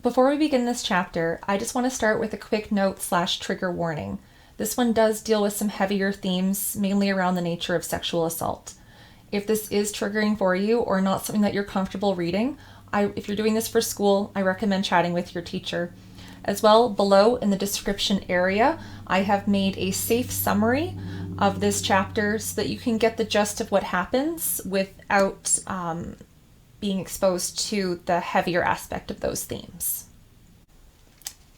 Before we begin this chapter, I just want to start with a quick note/trigger warning. This one does deal with some heavier themes, mainly around the nature of sexual assault. If this is triggering for you or not something that you're comfortable reading, if you're doing this for school, I recommend chatting with your teacher. As well, below in the description area, I have made a safe summary of this chapter so that you can get the gist of what happens without being exposed to the heavier aspect of those themes.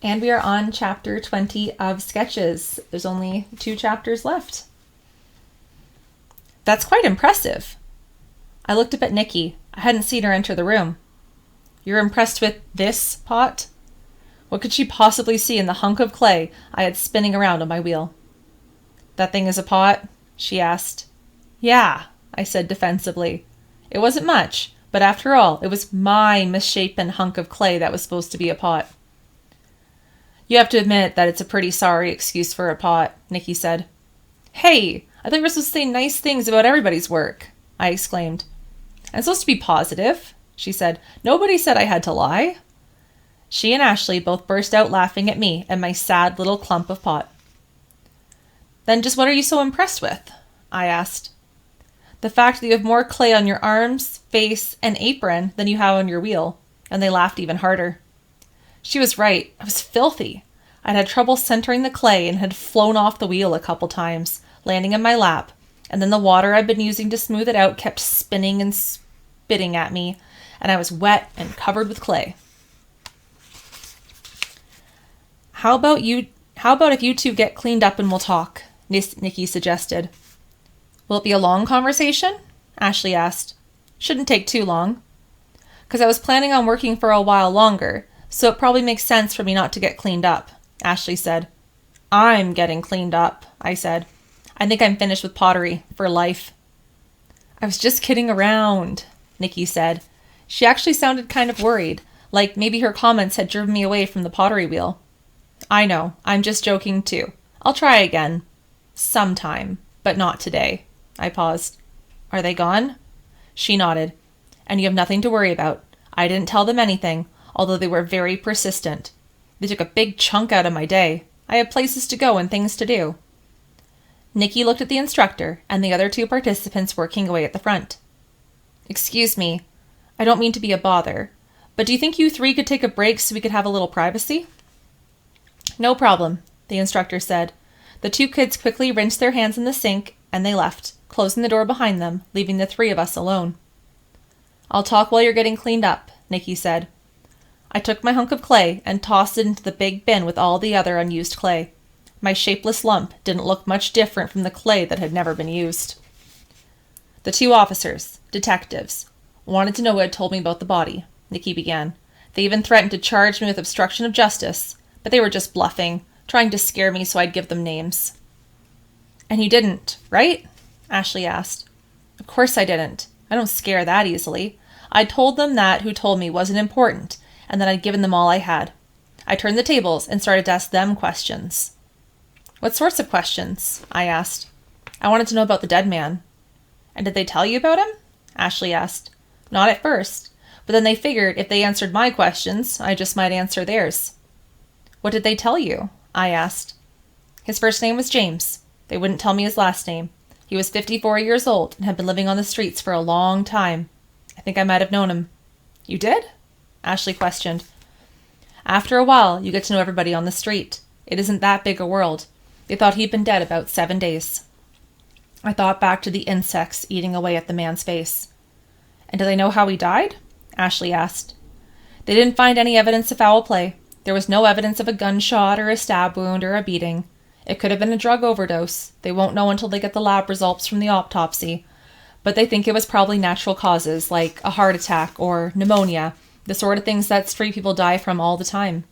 And we are on chapter 20 of Sketches. There's only 2 chapters left. That's quite impressive. I looked up at Nikki. I hadn't seen her enter the room. You're impressed with this pot? What could she possibly see in the hunk of clay I had spinning around on my wheel? That thing is a pot? She asked. Yeah, I said defensively. It wasn't much, but after all, it was my misshapen hunk of clay that was supposed to be a pot. You have to admit that it's a pretty sorry excuse for a pot, Nikki said. Hey, I thought you were supposed to say nice things about everybody's work, I exclaimed. I'm supposed to be positive, she said. Nobody said I had to lie. She and Ashley both burst out laughing at me and my sad little clump of pot. Then just what are you so impressed with? I asked. The fact that you have more clay on your arms, face, and apron than you have on your wheel, and they laughed even harder. She was right. I was filthy. I'd had trouble centering the clay and had flown off the wheel a couple times, landing in my lap, and then the water I'd been using to smooth it out kept spinning and spitting at me, and I was wet and covered with clay. How about if you two get cleaned up and we'll talk? Nikki suggested. Will it be a long conversation? Ashley asked. Shouldn't take too long. Because I was planning on working for a while longer, so it probably makes sense for me not to get cleaned up, Ashley said. I'm getting cleaned up, I said. I think I'm finished with pottery for life. I was just kidding around, Nikki said. She actually sounded kind of worried, like maybe her comments had driven me away from the pottery wheel. I know, I'm just joking too. I'll try again. Sometime, but not today. I paused. Are they gone? She nodded. And you have nothing to worry about. I didn't tell them anything, although they were very persistent. They took a big chunk out of my day. I had places to go and things to do. Nikki looked at the instructor and the other 2 participants working away at the front. Excuse me, I don't mean to be a bother, but do you think you 3 could take a break so we could have a little privacy? No problem, the instructor said. The 2 kids quickly rinsed their hands in the sink and they left, closing the door behind them, leaving the 3 of us alone. I'll talk while you're getting cleaned up, Nikki said. I took my hunk of clay and tossed it into the big bin with all the other unused clay. My shapeless lump didn't look much different from the clay that had never been used. The 2 officers, detectives, wanted to know who had told me about the body, Nikki began. They even threatened to charge me with obstruction of justice, but they were just bluffing, trying to scare me so I'd give them names. And you didn't, right? Ashley asked. Of course I didn't. I don't scare that easily. I told them that who told me wasn't important, and that I'd given them all I had. I turned the tables and started to ask them questions. What sorts of questions? I asked. I wanted to know about the dead man. And did they tell you about him? Ashley asked. Not at first, but then they figured if they answered my questions, I just might answer theirs. What did they tell you? I asked. His first name was James. They wouldn't tell me his last name. He was 54 years old and had been living on the streets for a long time. I think I might have known him. You did? Ashley questioned. After a while, you get to know everybody on the street. It isn't that big a world. They thought he'd been dead about 7 days. I thought back to the insects eating away at the man's face. And do they know how he died? Ashley asked. They didn't find any evidence of foul play. There was no evidence of a gunshot or a stab wound or a beating. It could have been a drug overdose. They won't know until they get the lab results from the autopsy. But they think it was probably natural causes, like a heart attack or pneumonia, the sort of things that street people die from all the time.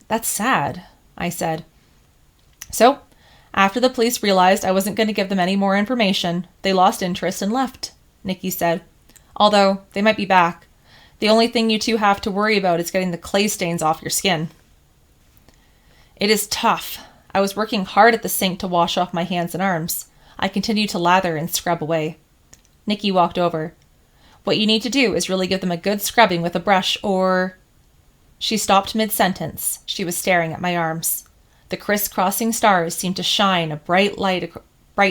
That's sad, I said. So, after the police realized I wasn't going to give them any more information, they lost interest and left, Nikki said. Although, they might be back. The only thing you 2 have to worry about is getting the clay stains off your skin. It is tough. I was working hard at the sink to wash off my hands and arms. I continued to lather and scrub away. Nikki walked over. What you need to do is really give them a good scrubbing with a brush or... She stopped mid-sentence. She was staring at my arms. The crisscrossing stars seemed to shine a bright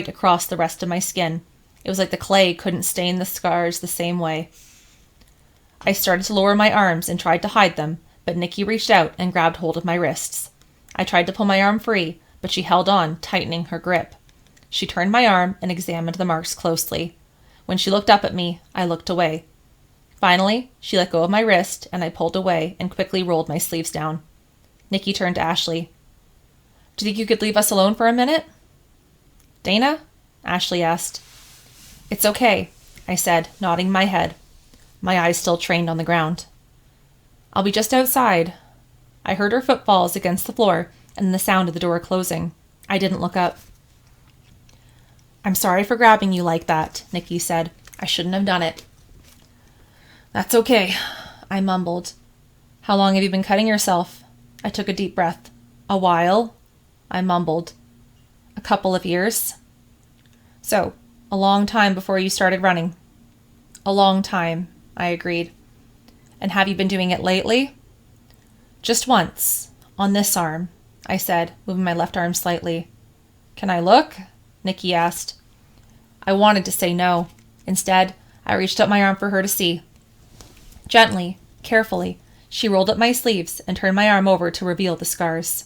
across the rest of my skin. It was like the clay couldn't stain the scars the same way. I started to lower my arms and tried to hide them, but Nikki reached out and grabbed hold of my wrists. I tried to pull my arm free, but she held on, tightening her grip. She turned my arm and examined the marks closely. When she looked up at me, I looked away. Finally, she let go of my wrist, and I pulled away and quickly rolled my sleeves down. Nikki turned to Ashley. "Do you think you could leave us alone for a minute?" "Dana?" Ashley asked. "It's okay," I said, nodding my head, my eyes still trained on the ground. "I'll be just outside." I heard her footfalls against the floor and the sound of the door closing. I didn't look up. "I'm sorry for grabbing you like that," Nikki said. "I shouldn't have done it." "That's okay," I mumbled. "How long have you been cutting yourself?" I took a deep breath. "A while," I mumbled. "A couple of years." "So, a long time before you started running." "A long time," I agreed. "And have you been doing it lately?" "Just once, on this arm," I said, moving my left arm slightly. "Can I look?" Nikki asked. I wanted to say no. Instead, I reached up my arm for her to see. Gently, carefully, she rolled up my sleeves and turned my arm over to reveal the scars.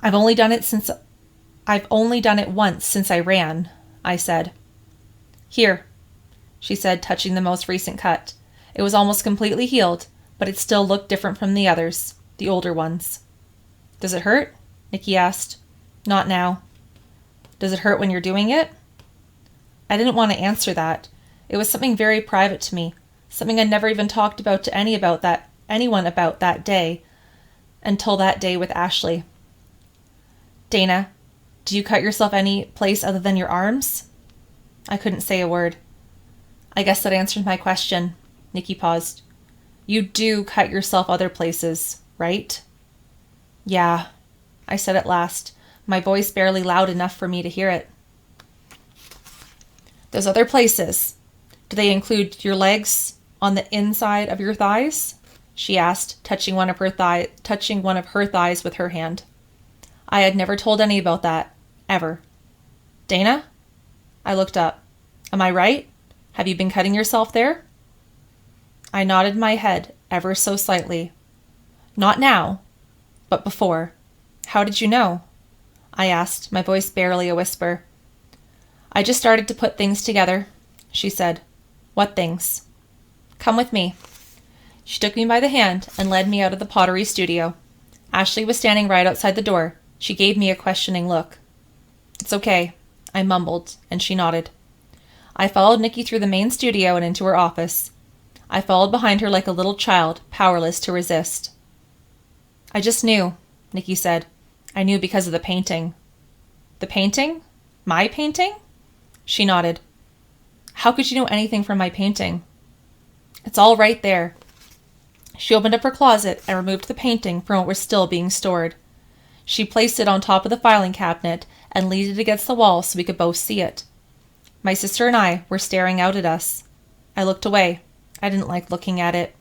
I've only done it once since I ran," I said. "Here," she said, touching the most recent cut. It was almost completely healed, but it still looked different from the others, the older ones. "Does it hurt?" Nikki asked. "Not now." "Does it hurt when you're doing it?" I didn't want to answer that. It was something very private to me, something I never even talked about to anyone about that day, until that day with Ashley. "Dana, do you cut yourself any place other than your arms?" I couldn't say a word. "I guess that answers my question." Nikki paused. "You do cut yourself other places, right?" "Yeah," I said at last, my voice barely loud enough for me to hear it. "Those other places, do they include your legs on the inside of your thighs?" she asked, touching one of her thighs with her hand. I had never told any about that, ever. "Dana?" I looked up. "Am I right? Have you been cutting yourself there?" I nodded my head ever so slightly. "Not now, but before. How did you know?" I asked, my voice barely a whisper. "I just started to put things together," she said. "What things?" "Come with me." She took me by the hand and led me out of the pottery studio. Ashley was standing right outside the door. She gave me a questioning look. "It's okay," I mumbled, and she nodded. I followed Nikki through the main studio and into her office. I followed behind her like a little child, powerless to resist. "I just knew," Nikki said. "I knew because of the painting." "The painting? My painting?" She nodded. "How could you know anything from my painting?" "It's all right there." She opened up her closet and removed the painting from what was still being stored. She placed it on top of the filing cabinet and leaned it against the wall so we could both see it. My sister and I were staring out at us. I looked away. I didn't like looking at it.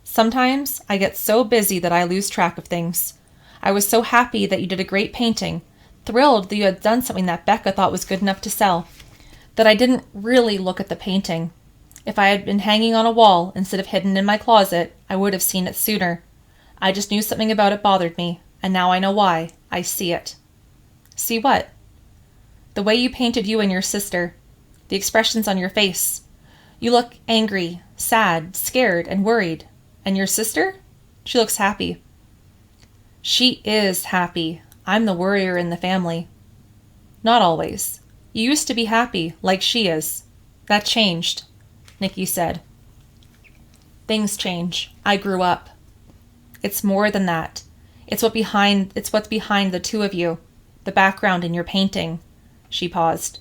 Sometimes I get so busy that I lose track of things. I was so happy that you did a great painting, thrilled that you had done something that Becca thought was good enough to sell, that I didn't really look at the painting. If I had been hanging on a wall instead of hidden in my closet, I would have seen it sooner. I just knew something about it bothered me, and now I know why. I see it. "See what?" "The way you painted you and your sister. The expressions on your face. You look angry, sad, scared, and worried. And your sister? She looks happy." "She is happy. I'm the worrier in the family." "Not always. You used to be happy, like she is. That changed," Nikki said. "Things change. I grew up." "It's more than that. It's what's behind the two of you, the background in your painting." She paused.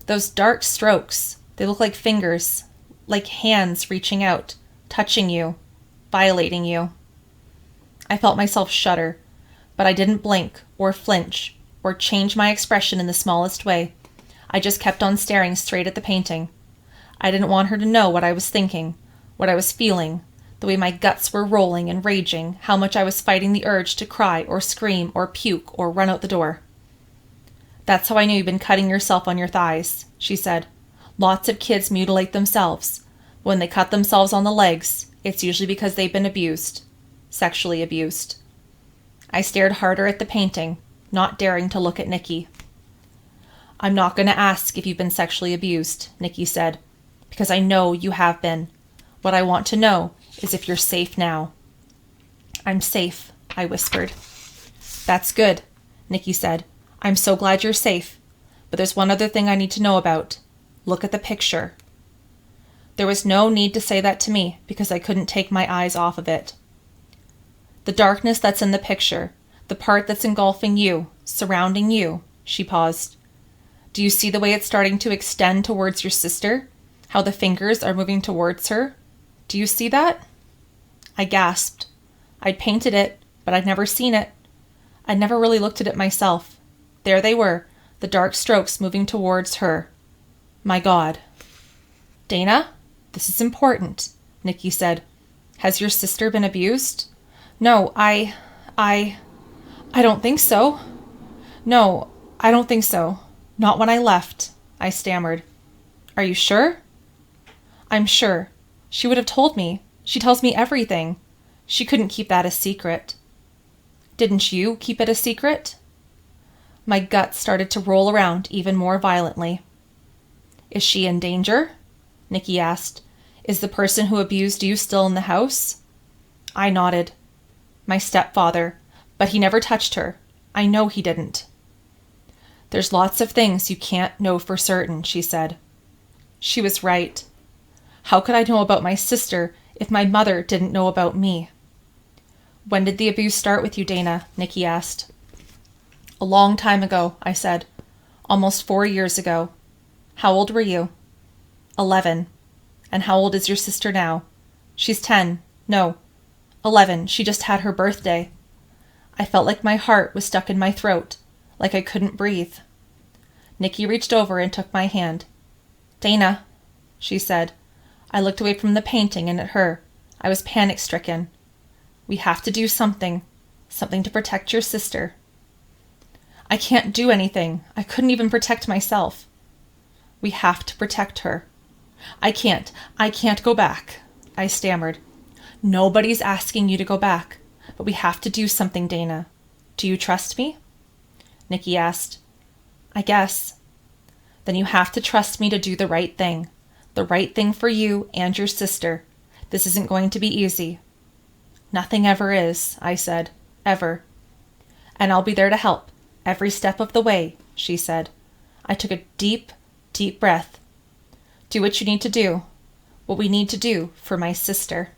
"Those dark strokes, they look like fingers, like hands reaching out, touching you, violating you." I felt myself shudder, but I didn't blink or flinch or change my expression in the smallest way. I just kept on staring straight at the painting. I didn't want her to know what I was thinking, what I was feeling, The way my guts were rolling and raging, how much I was fighting the urge to cry or scream or puke or run out the door. "That's how I knew you'd been cutting yourself on your thighs," she said. "Lots of kids mutilate themselves. When they cut themselves on the legs, it's usually because they've been abused. Sexually abused." I stared harder at the painting, not daring to look at Nikki. "I'm not going to ask if you've been sexually abused," Nikki said, "because I know you have been. What I want to know is if you're safe now." "I'm safe," I whispered. "That's good," Nikki said. "I'm so glad you're safe. But there's one other thing I need to know about. Look at the picture." There was no need to say that to me because I couldn't take my eyes off of it. "The darkness that's in the picture, the part that's engulfing you, surrounding you," she paused. "Do you see the way it's starting to extend towards your sister? How the fingers are moving towards her? Do you see that?" I gasped. I'd painted it, but I'd never seen it. I'd never really looked at it myself. There they were, the dark strokes moving towards her. My God. "Dana, this is important," Nikki said. "Has your sister been abused?" "No, I don't think so. No, I don't think so. Not when I left," I stammered. "Are you sure?" "I'm sure. She would have told me. She tells me everything. She couldn't keep that a secret." "Didn't you keep it a secret?" My gut started to roll around even more violently. "Is she in danger?" Nikki asked. "Is the person who abused you still in the house?" I nodded. "My stepfather, but he never touched her. I know he didn't." "There's lots of things you can't know for certain," she said. She was right. How could I know about my sister if my mother didn't know about me? "When did the abuse start with you, Dana?" Nikki asked. "A long time ago," I said. "Almost 4 years ago." "How old were you?" 11. "And how old is your sister now?" "She's 10. No, 11. She just had her birthday." I felt like my heart was stuck in my throat, like I couldn't breathe. Nikki reached over and took my hand. "Dana," she said. I looked away from the painting and at her. I was panic-stricken. "We have to do something to protect your sister." "I can't do anything. I couldn't even protect myself." "We have to protect her." I can't go back," I stammered. "Nobody's asking you to go back, but we have to do something, Dana. Do you trust me?" Nikki asked. "I guess." "Then you have to trust me to do the right thing for you and your sister. This isn't going to be easy." "Nothing ever is," I said. "Ever." "And I'll be there to help, every step of the way," she said. I took a deep, deep breath. "Do what you need to do. What we need to do for my sister."